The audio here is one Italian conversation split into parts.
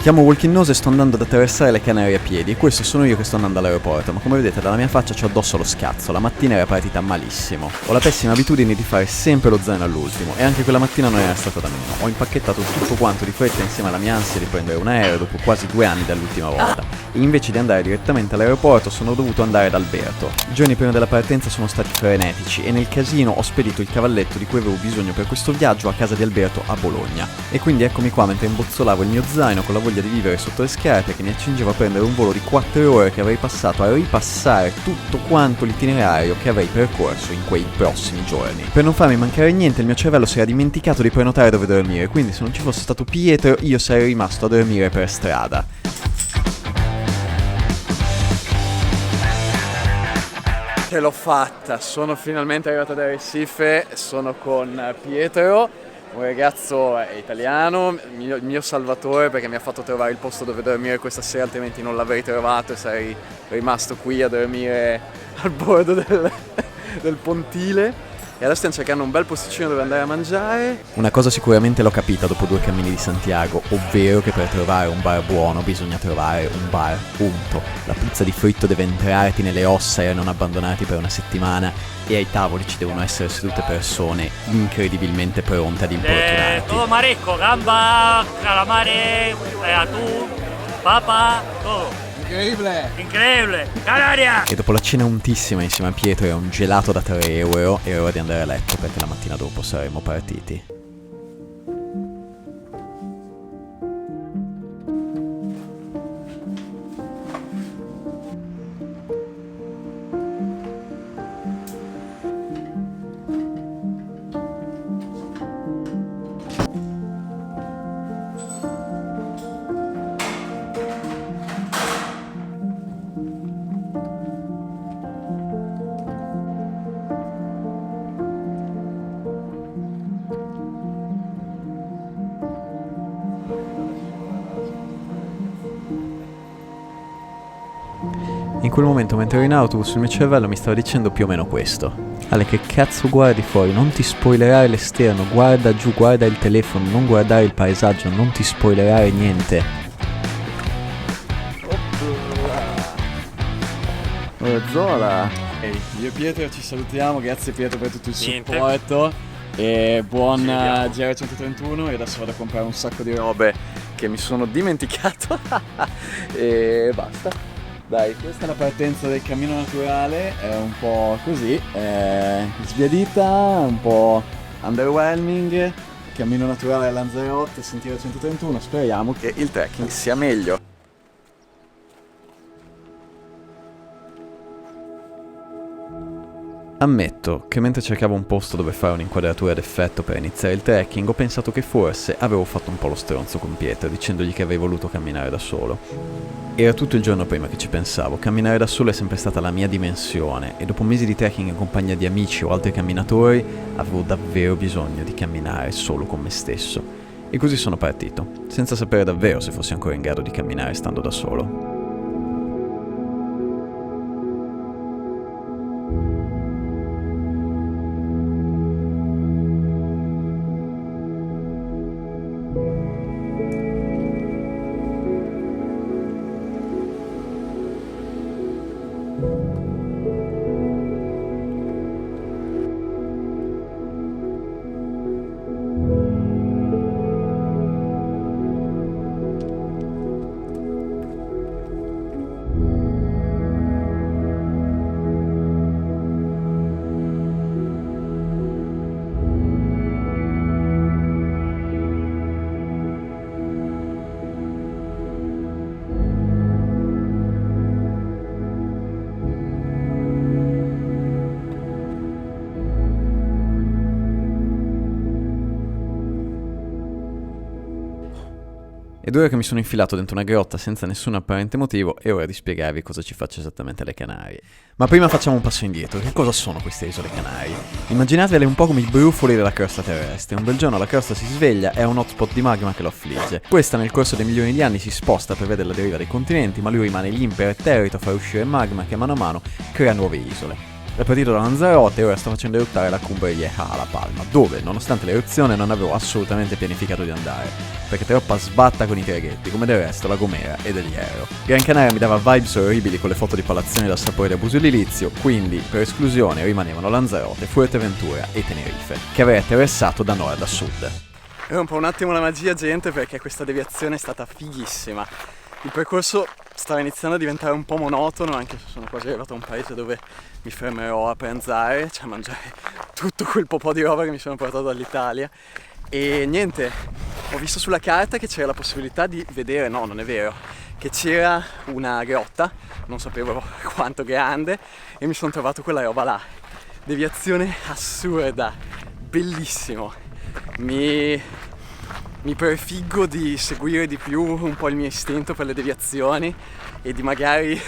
Chiamo Walking Nose e sto andando ad attraversare le Canarie a piedi e questo sono io che sto andando all'aeroporto, ma come vedete dalla mia faccia c'ho addosso lo scazzo, la mattina era partita malissimo. Ho la pessima abitudine di fare sempre lo zaino all'ultimo e anche quella mattina non era stata da meno. Ho impacchettato tutto quanto di fretta insieme alla mia ansia di prendere un aereo dopo quasi 2 anni dall'ultima volta. E invece di andare direttamente all'aeroporto sono dovuto andare ad Alberto. I giorni prima della partenza sono stati frenetici e nel casino ho spedito il cavalletto di cui avevo bisogno per questo viaggio a casa di Alberto a Bologna. E quindi eccomi qua mentre imbozzolavo il mio zaino con la voglia di vivere sotto le scarpe che mi accingevo a prendere un volo di 4 ore che avrei passato a ripassare tutto quanto l'itinerario che avrei percorso in quei prossimi giorni. Per non farmi mancare niente il mio cervello si era dimenticato di prenotare dove dormire, quindi se non ci fosse stato Pietro io sarei rimasto a dormire per strada. Ce l'ho fatta, sono finalmente arrivato ad Arrecife, sono con Pietro, un ragazzo italiano, il mio salvatore perché mi ha fatto trovare il posto dove dormire questa sera, altrimenti non l'avrei trovato e sarei rimasto qui a dormire al bordo del pontile. E adesso stiamo cercando un bel posticino dove andare a mangiare. Una cosa sicuramente l'ho capita dopo 2 cammini di Santiago, ovvero che per trovare un bar buono bisogna trovare un bar, punto. La puzza di fritto deve entrarti nelle ossa e non abbandonarti per una settimana e ai tavoli ci devono essere sedute persone incredibilmente pronte ad importunarti. Todo marisco, gamba, calamare, atún, papa, todo. Incredibile! Canaria! E dopo la cena untissima insieme a Pietro e un gelato da 3 euro era ora di andare a letto perché la mattina dopo saremmo partiti. In quel momento, mentre ero in autobus, il mio cervello mi stava dicendo più o meno questo. Ale, che cazzo guardi fuori? Non ti spoilerare l'esterno, guarda giù, guarda il telefono, non guardare il paesaggio, non ti spoilerare niente. Zola! Ehi, io e Pietro ci salutiamo, grazie Pietro per tutto il supporto e buon GR131 e adesso vado a comprare un sacco di robe che mi sono dimenticato e basta. Dai, questa è la partenza del cammino naturale, è un po' così, sbiadita, un po' underwhelming, cammino naturale a Lanzarote, sentiero 131, speriamo che il trekking sia meglio. Ammetto che mentre cercavo un posto dove fare un'inquadratura d'effetto per iniziare il trekking ho pensato che forse avevo fatto un po' lo stronzo con Pietro dicendogli che avrei voluto camminare da solo. Era tutto il giorno prima che ci pensavo, camminare da solo è sempre stata la mia dimensione e dopo mesi di trekking in compagnia di amici o altri camminatori avevo davvero bisogno di camminare solo con me stesso. E così sono partito, senza sapere davvero se fossi ancora in grado di camminare stando da solo. Ed ora che mi sono infilato dentro una grotta senza nessun apparente motivo, è ora di spiegarvi cosa ci faccio esattamente alle Canarie. Ma prima facciamo un passo indietro. Che cosa sono queste isole Canarie? Immaginatevele un po' come i brufoli della crosta terrestre. Un bel giorno la crosta si sveglia e ha un hotspot di magma che lo affligge. Questa nel corso dei milioni di anni si sposta per vedere la deriva dei continenti, ma lui rimane lì imperterrito a far uscire magma che mano a mano crea nuove isole. È partito da Lanzarote e ora sto facendo eruttare la Cumbre Vieja alla Palma, dove, nonostante l'eruzione, non avevo assolutamente pianificato di andare, perché troppa sbatta con i traghetti, come del resto La Gomera ed El Hierro. Gran Canaria mi dava vibes orribili con le foto di palazzoni da sapore di abuso edilizio, quindi per esclusione rimanevano Lanzarote, Fuerteventura e Tenerife, che avrei attraversato da nord a sud. Era un po' un attimo la magia, gente, perché questa deviazione è stata fighissima. Il percorso stava iniziando a diventare un po' monotono, anche se sono quasi arrivato a un paese dove mi fermerò a pranzare, cioè a mangiare tutto quel po' di roba che mi sono portato dall'Italia. E niente, ho visto sulla carta che c'era la possibilità di vedere, no, non è vero, che c'era una grotta, non sapevo quanto grande, e mi sono trovato quella roba là. Deviazione assurda, bellissimo. Mi prefiggo di seguire di più un po' il mio istinto per le deviazioni e di magari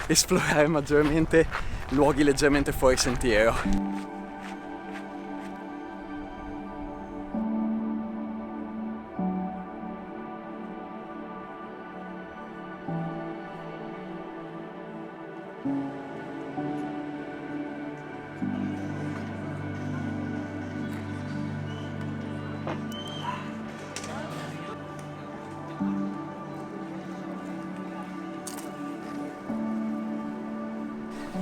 esplorare maggiormente luoghi leggermente fuori sentiero.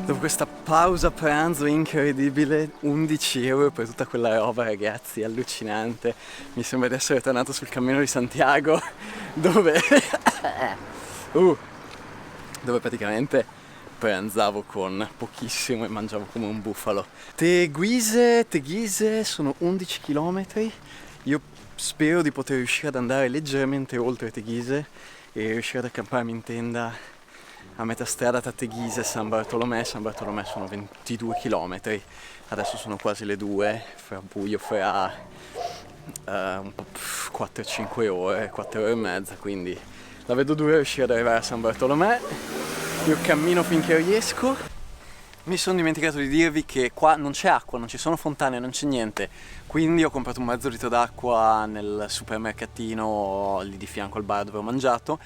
Dopo questa pausa pranzo incredibile, 11 euro per tutta quella roba, ragazzi, allucinante. Mi sembra di essere tornato sul cammino di Santiago, dove praticamente pranzavo con pochissimo e mangiavo come un bufalo. Teguise sono 11 km. Io spero di poter riuscire ad andare leggermente oltre Teguise e riuscire ad accamparmi in tenda a metà strada tra Teguise e San Bartolomé. San Bartolomé sono 22 km, adesso sono quasi le 2, fra buio fra un po' 4-5 ore, 4 ore e mezza, quindi la vedo dura riuscire ad arrivare a San Bartolomé. Io cammino finché riesco. Mi sono dimenticato di dirvi che qua non c'è acqua, non ci sono fontane, non c'è niente, quindi ho comprato un mezzo litro d'acqua nel supermercatino lì di fianco al bar dove ho mangiato.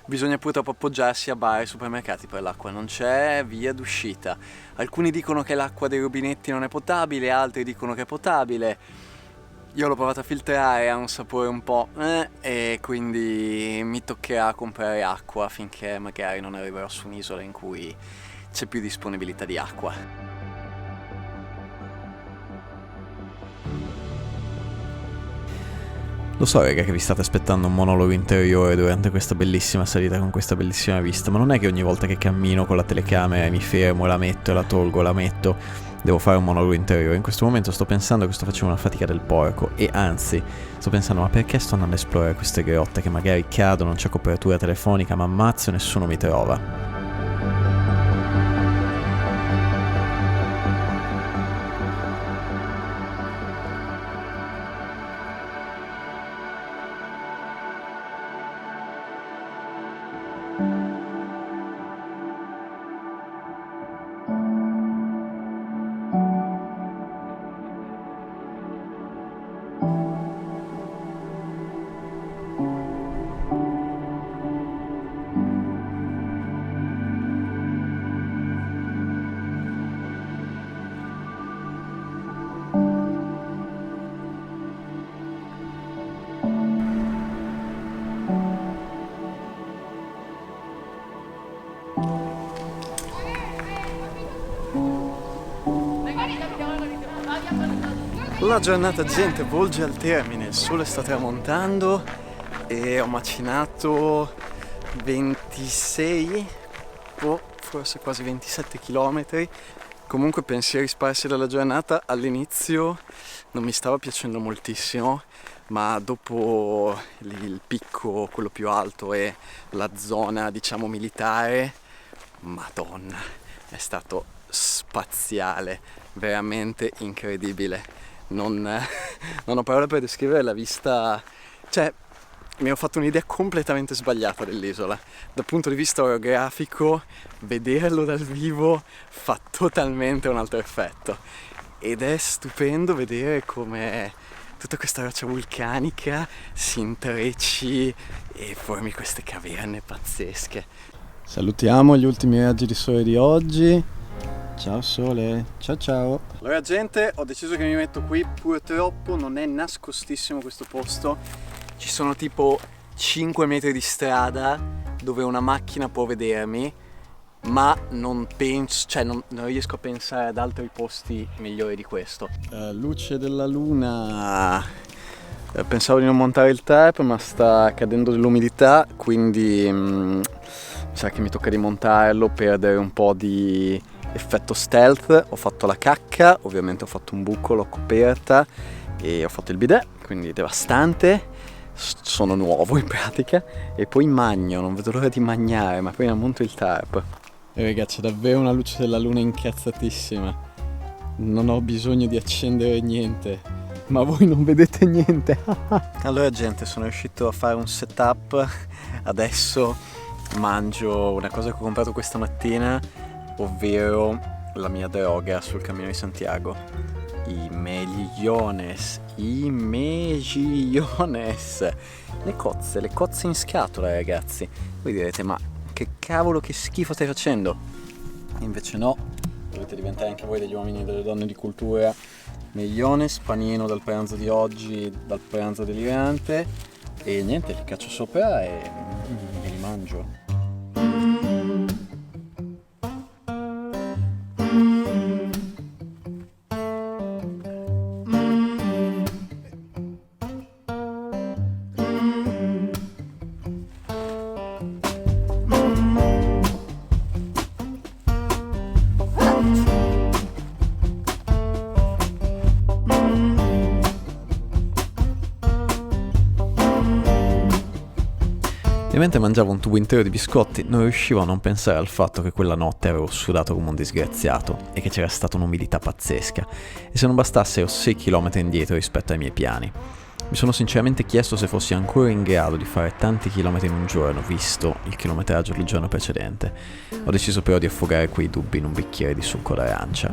Bisogna purtroppo appoggiarsi a bar e supermercati per l'acqua, non c'è via d'uscita. Alcuni dicono che l'acqua dei rubinetti non è potabile, altri dicono che è potabile. Io l'ho provata a filtrare, ha un sapore un po' e quindi mi toccherà comprare acqua finché magari non arriverò su un'isola in cui c'è più disponibilità di acqua. Lo so, raga, che vi state aspettando un monologo interiore durante questa bellissima salita con questa bellissima vista, ma non è che ogni volta che cammino con la telecamera e mi fermo, la metto e la tolgo, la metto, devo fare un monologo interiore. In questo momento sto pensando che sto facendo una fatica del porco e anzi sto pensando: ma perché sto andando a esplorare queste grotte che magari cado, non c'è copertura telefonica, ma ammazzo e nessuno mi trova? La giornata, gente, volge al termine, il sole sta tramontando e ho macinato 26 o forse quasi 27 km. Comunque pensieri sparsi dalla giornata, all'inizio non mi stava piacendo moltissimo, ma dopo il picco, quello più alto, e la zona, diciamo, militare, madonna, è stato spaziale, veramente incredibile. Non ho parole per descrivere la vista, cioè mi ho fatto un'idea completamente sbagliata dell'isola. Dal punto di vista orografico, vederlo dal vivo fa totalmente un altro effetto. Ed è stupendo vedere come tutta questa roccia vulcanica si intrecci e formi queste caverne pazzesche. Salutiamo gli ultimi raggi di sole di oggi. Ciao sole, ciao ciao. Allora gente, ho deciso che mi metto qui, purtroppo non è nascostissimo questo posto. Ci sono tipo 5 metri di strada dove una macchina può vedermi, ma non penso, cioè non riesco a pensare ad altri posti migliori di questo. Luce della luna. Pensavo di non montare il tarp, ma sta cadendo dell'umidità, quindi mi sa che mi tocca rimontarlo, perdere un po' di effetto stealth. Ho fatto la cacca, ovviamente ho fatto un buco, l'ho coperta e ho fatto il bidet, quindi devastante. Sono nuovo in pratica e poi magno, non vedo l'ora di mangiare, ma prima monto il tarp. E raga, c'è davvero una luce della luna incazzatissima. Non ho bisogno di accendere niente, ma voi non vedete niente. Allora gente, sono riuscito a fare un setup. Adesso mangio una cosa che ho comprato questa mattina, ovvero la mia droga sul Cammino di Santiago, i mejillones. Le cozze in scatola, ragazzi. Voi direte, ma che cavolo, che schifo stai facendo? Invece no, dovete diventare anche voi degli uomini e delle donne di cultura. Mejillones, panino dal pranzo di oggi, dal pranzo delirante, e niente, li caccio sopra e me li mangio. E mentre mangiavo un tubo intero di biscotti non riuscivo a non pensare al fatto che quella notte avevo sudato come un disgraziato e che c'era stata un'umidità pazzesca, e se non bastasse ero 6 km indietro rispetto ai miei piani. Mi sono sinceramente chiesto se fossi ancora in grado di fare tanti chilometri in un giorno, visto il chilometraggio del giorno precedente. Ho deciso però di affogare quei dubbi in un bicchiere di succo d'arancia.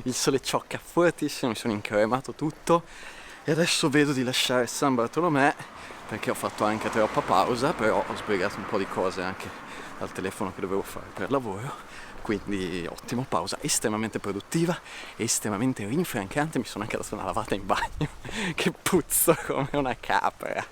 Il sole ciocca fortissimo, mi sono incremato tutto e adesso vedo di lasciare San Bartolomè perché ho fatto anche troppa pausa, però ho sbrigato un po' di cose anche al telefono che dovevo fare per lavoro, quindi ottimo, pausa estremamente produttiva, estremamente rinfrancante. Mi sono anche dato una lavata in bagno che puzzo come una capra.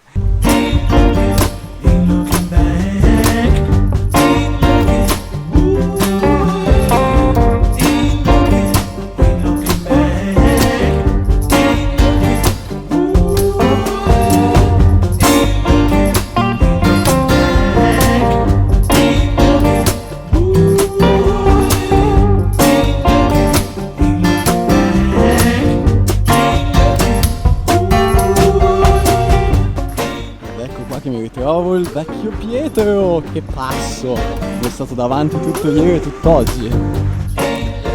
Che mi ritrovo il vecchio Pietro, che passo, mi è stato davanti tutto ieri e tutt'oggi.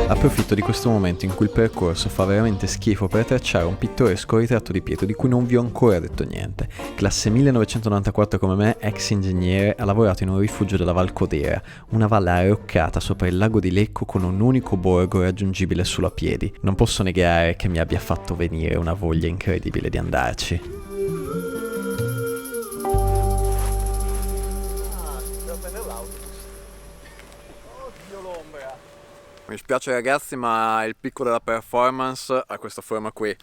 Approfitto di questo momento in cui il percorso fa veramente schifo per tracciare un pittoresco ritratto di Pietro di cui non vi ho ancora detto niente. Classe 1994 come me, ex ingegnere, ha lavorato in un rifugio della Val Codera, una valle arroccata sopra il lago di Lecco con un unico borgo raggiungibile solo a piedi. Non posso negare che mi abbia fatto venire una voglia incredibile di andarci. Mi spiace ragazzi, ma il picco della performance ha questa forma qui,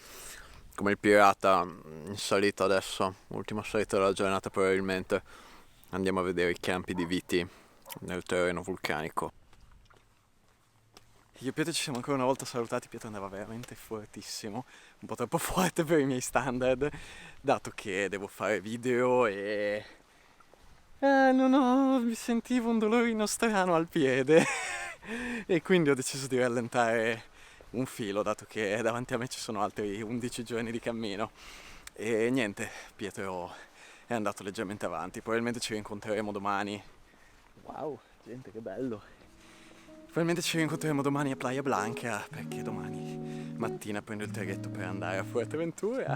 come il pirata in salita adesso, ultima salita della giornata probabilmente. Andiamo a vedere i campi di viti nel terreno vulcanico. Io e Pietro ci siamo ancora una volta salutati. Pietro andava veramente fortissimo, un po' troppo forte per i miei standard, dato che devo fare video e... mi sentivo un dolorino strano al piede e quindi ho deciso di rallentare un filo, dato che davanti a me ci sono altri 11 giorni di cammino. E niente, Pietro è andato leggermente avanti, probabilmente ci rincontreremo domani. Wow, gente, che bello! Probabilmente ci rincontreremo domani a Playa Blanca, perché domani mattina prendo il traghetto per andare a Fuerteventura.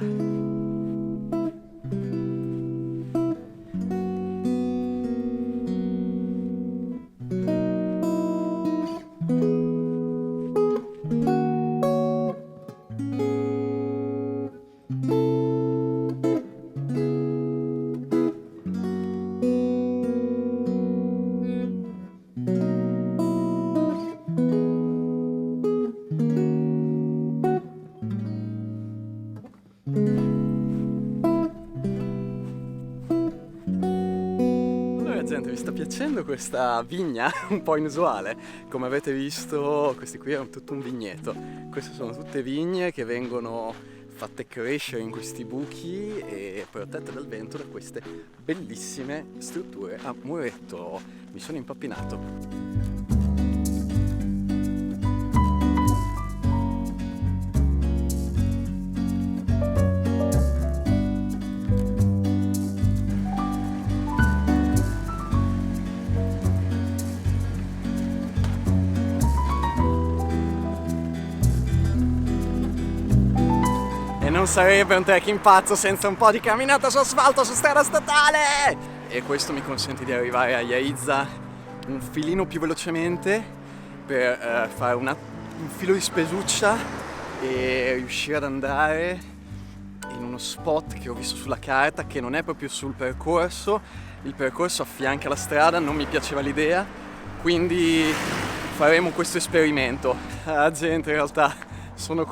scoprendo questa vigna un po' inusuale. Come avete visto, questi qui è tutto un vigneto. Queste sono tutte vigne che vengono fatte crescere in questi buchi e protette dal vento da queste bellissime strutture a muretto. Mi sono impappinato. Non sarebbe un trekking pazzo senza un po' di camminata su asfalto su strada statale! E questo mi consente di arrivare a Yaiza un filino più velocemente per fare un filo di spesuccia e riuscire ad andare in uno spot che ho visto sulla carta che non è proprio sul percorso. Il percorso affianca la strada, non mi piaceva l'idea, quindi faremo questo esperimento. Gente, in realtà sono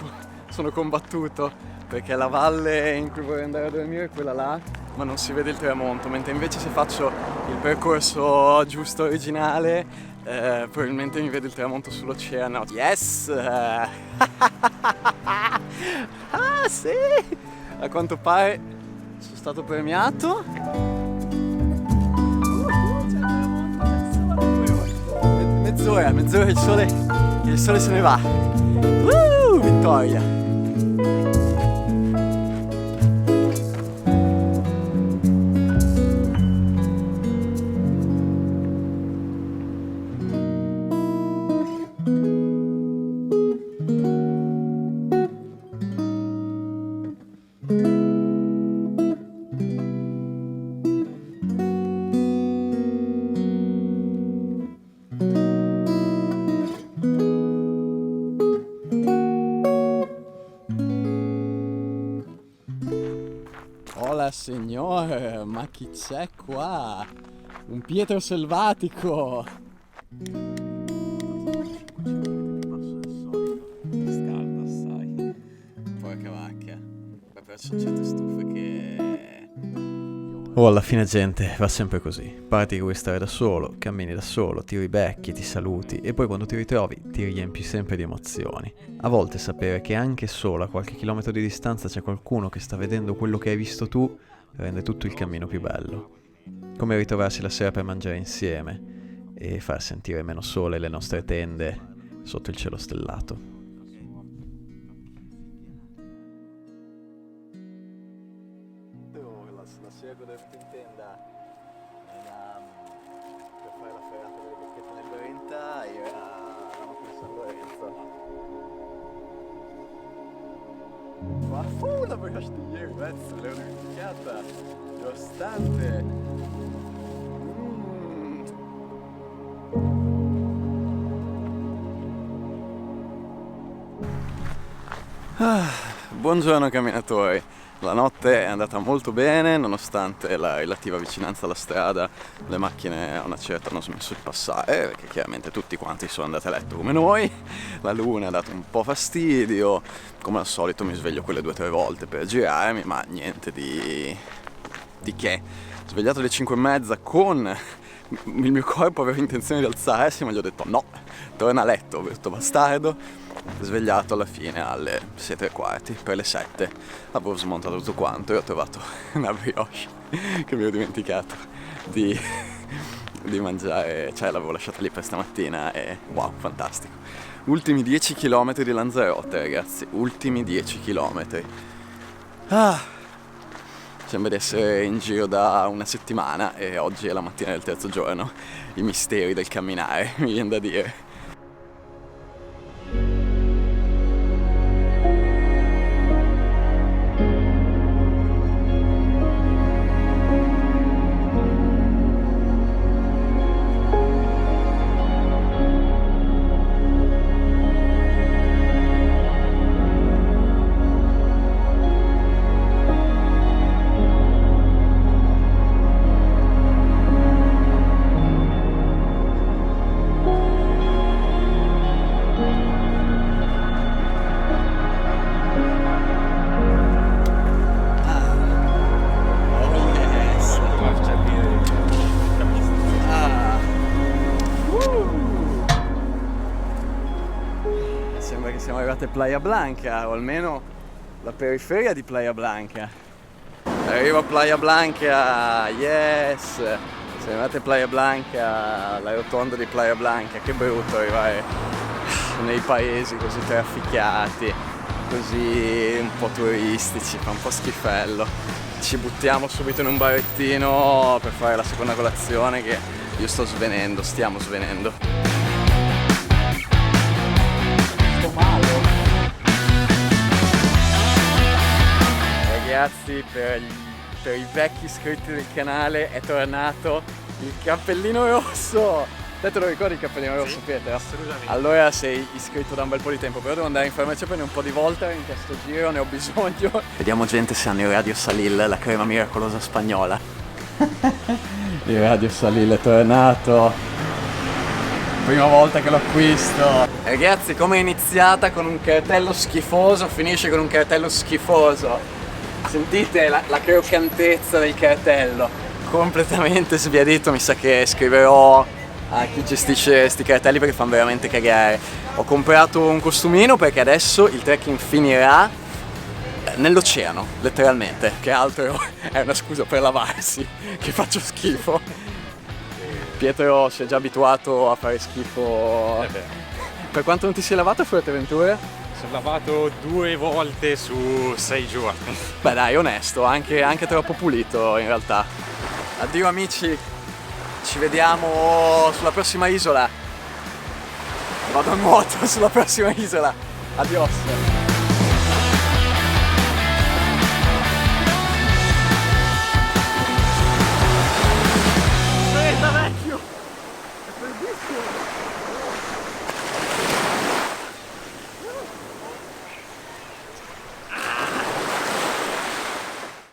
combattuto, perché la valle in cui vorrei andare a dormire è quella là, ma non si vede il tramonto, mentre invece se faccio il percorso giusto originale probabilmente mi vedo il tramonto sull'oceano. Yes! Ah sì! A quanto pare sono stato premiato. Mezz'ora il sole se ne va. Vittoria! Hola signore, ma chi c'è qua? Un Pietro selvatico! Scalda assai. Porca vacca. Beh, però ci sono certe stufe che... Oh, alla fine gente, va sempre così. Parti che vuoi stare da solo, cammini da solo, ti ribecchi, ti saluti e poi quando ti ritrovi ti riempi sempre di emozioni. A volte sapere che anche solo a qualche chilometro di distanza c'è qualcuno che sta vedendo quello che hai visto tu rende tutto il cammino più bello. Come ritrovarsi la sera per mangiare insieme e far sentire meno sole le nostre tende sotto il cielo stellato. La sera che ho detto in tenda per fare la ferrata delle bocchette nel Brenta eravamo qui a San Lorenzo. Ma la bagace di ieri, pezzo, l'ho dimenticata. Devastante. Buongiorno camminatori. La notte è andata molto bene, nonostante la relativa vicinanza alla strada, le macchine a una certa hanno smesso di passare, perché chiaramente tutti quanti sono andati a letto come noi, la luna ha dato un po' fastidio, come al solito mi sveglio quelle 2 o 3 volte per girarmi, ma niente di che. Svegliato alle 5:30 con il mio corpo aveva intenzione di alzarsi, ma gli ho detto no, torna a letto, brutto bastardo. Svegliato alla fine alle 6:15, per le 7 avevo smontato tutto quanto e ho trovato una brioche che mi ero dimenticato di mangiare, cioè l'avevo lasciata lì per stamattina e wow, fantastico. Ultimi 10 km di Lanzarote, ragazzi, ultimi 10 km. Sembra di essere in giro da una settimana e oggi è la mattina del 3° giorno. I misteri del camminare, mi viene da dire. siamo arrivati a Playa Blanca, o almeno la periferia di Playa Blanca. Arrivo a Playa Blanca, yes! Siamo arrivati a Playa Blanca, la rotonda di Playa Blanca. Che brutto arrivare nei paesi così trafficati, così un po' turistici, fa un po' schifello. Ci buttiamo subito in un barettino per fare la seconda colazione che io sto svenendo, stiamo svenendo. Sto male. Ragazzi, per i vecchi iscritti del canale è tornato il cappellino rosso. Te lo ricordi il cappellino rosso, Pietro? Assolutamente. Allora sei iscritto da un bel po' di tempo, però devo andare in farmacia a prendere un po' di Voltaren in questo giro, ne ho bisogno. Vediamo gente se hanno il Radio Salil, la crema miracolosa spagnola. Il Radio Salil è tornato. Prima volta che lo acquisto. Ragazzi, come è iniziata con un cartello schifoso, finisce con un cartello schifoso. Sentite la croccantezza del cartello. Completamente sbiadito, mi sa che scriverò a chi gestisce sti cartelli perché fanno veramente cagare. Ho comprato un costumino perché adesso il trekking finirà nell'oceano, letteralmente, che altro è una scusa per lavarsi, che faccio schifo. Pietro si è già abituato a fare schifo. Per quanto non ti sei lavato a Fuerteventura? Sono lavato 2 volte su 6 giorni. Beh dai, onesto, anche troppo pulito in realtà. Addio amici, ci vediamo sulla prossima isola. Vado a nuoto sulla prossima isola. Adios.